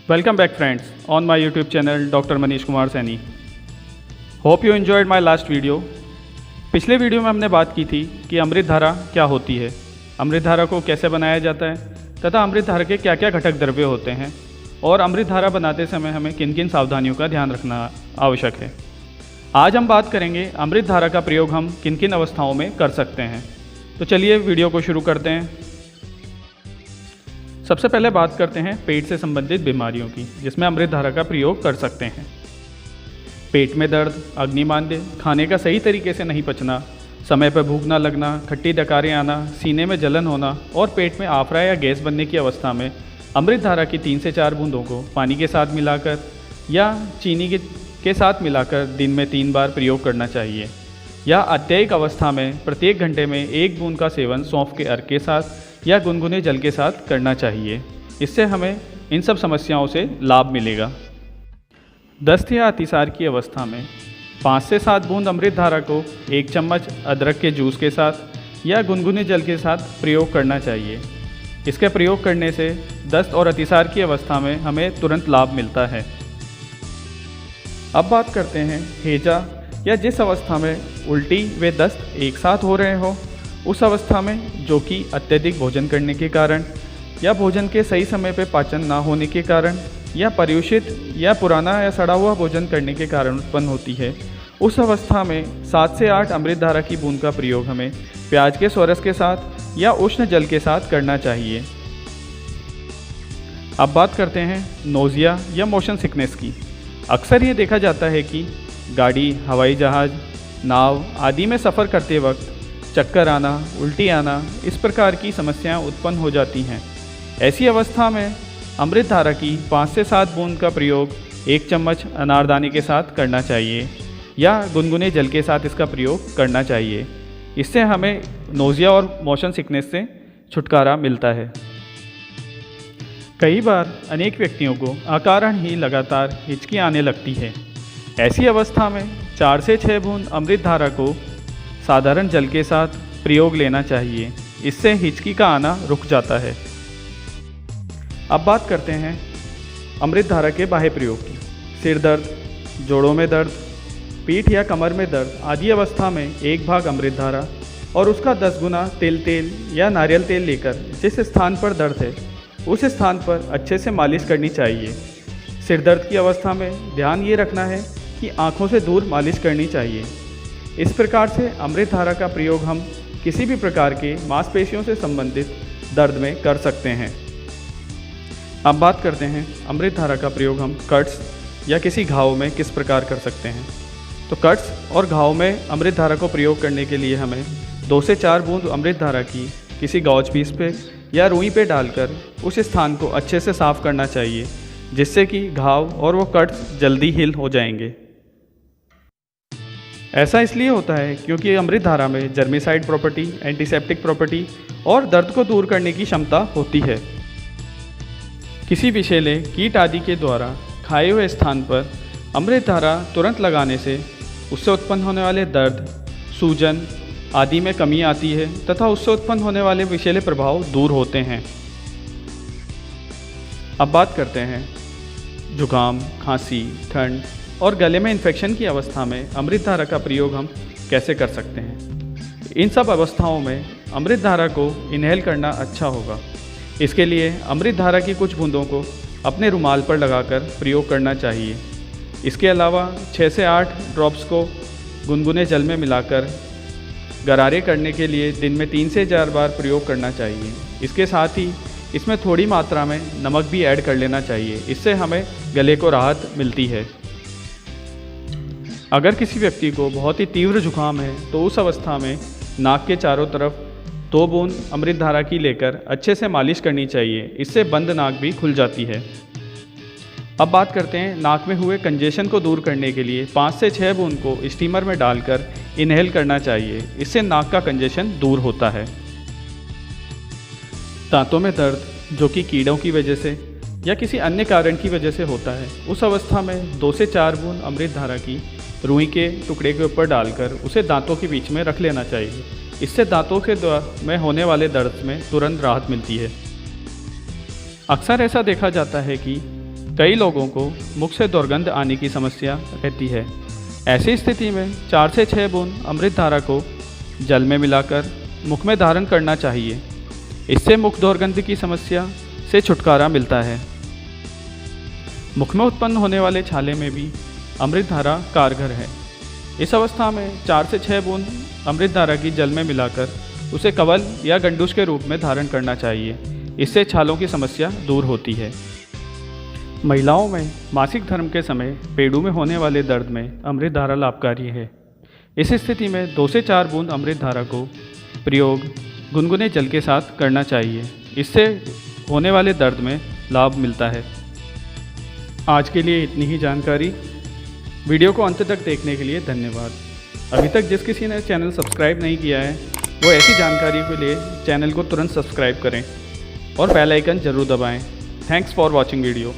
Welcome back friends on my YouTube channel Dr. Manish Kumar Saini. Hope you enjoyed my last video. पिछले video में हमने बात की थी कि अमृत धारा क्या होती है, अमृत धारा को कैसे बनाया जाता है तथा अमृत धारा के क्या क्या घटक द्रव्य होते हैं और अमृत धारा बनाते समय हमें किन किन सावधानियों का ध्यान रखना आवश्यक है। आज हम बात करेंगे अमृत धारा का प्रयोग हम किन किन अवस्थाओं में कर सकते हैं। तो चलिए वीडियो को शुरू करते हैं। सबसे पहले बात करते हैं पेट से संबंधित बीमारियों की, जिसमें अमृत धारा का प्रयोग कर सकते हैं। पेट में दर्द, अग्निमांद्य, खाने का सही तरीके से नहीं पचना, समय पर भूख न लगना, खट्टी डकारें आना, सीने में जलन होना और पेट में आफरा या गैस बनने की अवस्था में अमृत धारा की 3 से 4 बूंदों को पानी के साथ मिलाकर या चीनी के साथ मिलाकर दिन में 3 बार प्रयोग करना चाहिए। या अत्ययिक अवस्था में प्रत्येक घंटे में 1 बूंद का सेवन सौंफ के अर्क के साथ या गुनगुने जल के साथ करना चाहिए। इससे हमें इन सब समस्याओं से लाभ मिलेगा। दस्त या अतिसार की अवस्था में 5 से 7 बूंद अमृत धारा को 1 चम्मच अदरक के जूस के साथ या गुनगुने जल के साथ प्रयोग करना चाहिए। इसके प्रयोग करने से दस्त और अतिसार की अवस्था में हमें तुरंत लाभ मिलता है। अब बात करते हैं हैजा या जिस अवस्था में उल्टी व दस्त एक साथ हो रहे हो, उस अवस्था में, जो कि अत्यधिक भोजन करने के कारण या भोजन के सही समय पर पाचन ना होने के कारण या पर्युषित या पुराना या सड़ा हुआ भोजन करने के कारण उत्पन्न होती है। उस अवस्था में 7 से 8 अमृत धारा की बूंद का प्रयोग हमें प्याज के सोरस के साथ या उष्ण जल के साथ करना चाहिए। अब बात करते हैं नोज़िया या मोशन सिकनेस की। अक्सर ये देखा जाता है कि गाड़ी, हवाई जहाज़, नाव आदि में सफ़र करते वक्त चक्कर आना, उल्टी आना, इस प्रकार की समस्याएं उत्पन्न हो जाती हैं। ऐसी अवस्था में अमृत धारा की 5 से 7 बूंद का प्रयोग 1 चम्मच अनारदाने के साथ करना चाहिए या गुनगुने जल के साथ इसका प्रयोग करना चाहिए। इससे हमें नोज़िया और मोशन सिकनेस से छुटकारा मिलता है। कई बार अनेक व्यक्तियों को अकारण ही लगातार हिचकी आने लगती है। ऐसी अवस्था में 4 से 6 बूंद अमृत धारा को साधारण जल के साथ प्रयोग लेना चाहिए। इससे हिचकी का आना रुक जाता है। अब बात करते हैं अमृत धारा के बाह्य प्रयोग की। सिर दर्द, जोड़ों में दर्द, पीठ या कमर में दर्द आदि अवस्था में 1 भाग अमृत धारा और उसका 10 गुना तेल या नारियल तेल लेकर जिस स्थान पर दर्द है उस स्थान पर अच्छे से मालिश करनी चाहिए। सिर दर्द की अवस्था में ध्यान ये रखना है कि आँखों से दूर मालिश करनी चाहिए। इस प्रकार से अमृत धारा का प्रयोग हम किसी भी प्रकार के मांसपेशियों से संबंधित दर्द में कर सकते हैं। अब बात करते हैं अमृत धारा का प्रयोग हम कट्स या किसी घाव में किस प्रकार कर सकते हैं। तो कट्स और घाव में अमृत धारा को प्रयोग करने के लिए हमें 2 से 4 बूंद अमृत धारा की किसी गौच पीस पे या रुई पे डालकर उस स्थान को अच्छे से साफ़ करना चाहिए, जिससे कि घाव और वो कट्स जल्दी हील हो जाएंगे। ऐसा इसलिए होता है क्योंकि अमृत धारा में जर्मिसाइड प्रॉपर्टी, एंटीसेप्टिक प्रॉपर्टी और दर्द को दूर करने की क्षमता होती है। किसी विषैले कीट आदि के द्वारा खाए हुए स्थान पर अमृत धारा तुरंत लगाने से उससे उत्पन्न होने वाले दर्द, सूजन आदि में कमी आती है तथा उससे उत्पन्न होने वाले विषैले प्रभाव दूर होते हैं। अब बात करते हैं जुकाम, खांसी, ठंड और गले में इन्फेक्शन की अवस्था में अमृत धारा का प्रयोग हम कैसे कर सकते हैं। इन सब अवस्थाओं में अमृत धारा को इनहेल करना अच्छा होगा। इसके लिए अमृत धारा की कुछ बूंदों को अपने रुमाल पर लगाकर प्रयोग करना चाहिए। इसके अलावा 6 से 8 ड्रॉप्स को गुनगुने जल में मिलाकर गरारे करने के लिए दिन में 3 से 4 बार प्रयोग करना चाहिए। इसके साथ ही इसमें थोड़ी मात्रा में नमक भी ऐड कर लेना चाहिए। इससे हमें गले को राहत मिलती है। अगर किसी व्यक्ति को बहुत ही तीव्र जुकाम है तो उस अवस्था में नाक के चारों तरफ 2 बूंद अमृत धारा की लेकर अच्छे से मालिश करनी चाहिए। इससे बंद नाक भी खुल जाती है। अब बात करते हैं नाक में हुए कंजेशन को दूर करने के लिए 5 से 6 बूंद को स्टीमर में डालकर इनहेल करना चाहिए। इससे नाक का कंजेशन दूर होता है। दांतों में दर्द, जो कि कीड़ों की वजह से या किसी अन्य कारण की वजह से होता है, उस अवस्था में 2 से 4 बूंद अमृत धारा की रुई के टुकड़े के ऊपर डालकर उसे दांतों के बीच में रख लेना चाहिए। इससे दांतों के में होने वाले दर्द में तुरंत राहत मिलती है। अक्सर ऐसा देखा जाता है कि कई लोगों को मुख से दुर्गंध आने की समस्या रहती है। ऐसी स्थिति में 4 से 6 बूंद अमृत धारा को जल में मिलाकर मुख में धारण करना चाहिए। इससे मुख दुर्गंध की समस्या से छुटकारा मिलता है। मुख में उत्पन्न होने वाले छाले में भी अमृत धारा कारगर है। इस अवस्था में 4 से 6 बूंद अमृत धारा की जल में मिलाकर उसे कवल या गंडूश के रूप में धारण करना चाहिए। इससे छालों की समस्या दूर होती है। महिलाओं में मासिक धर्म के समय पेड़ों में होने वाले दर्द में अमृत धारा लाभकारी है। इस स्थिति में 2 से 4 बूंद अमृत धारा को प्रयोग गुनगुने जल के साथ करना चाहिए। इससे होने वाले दर्द में लाभ मिलता है। आज के लिए इतनी ही जानकारी। वीडियो को अंत तक देखने के लिए धन्यवाद। अभी तक जिस किसी ने चैनल सब्सक्राइब नहीं किया है वो ऐसी जानकारी के लिए चैनल को तुरंत सब्सक्राइब करें और बेल आइकन जरूर दबाएं। Thanks for watching video.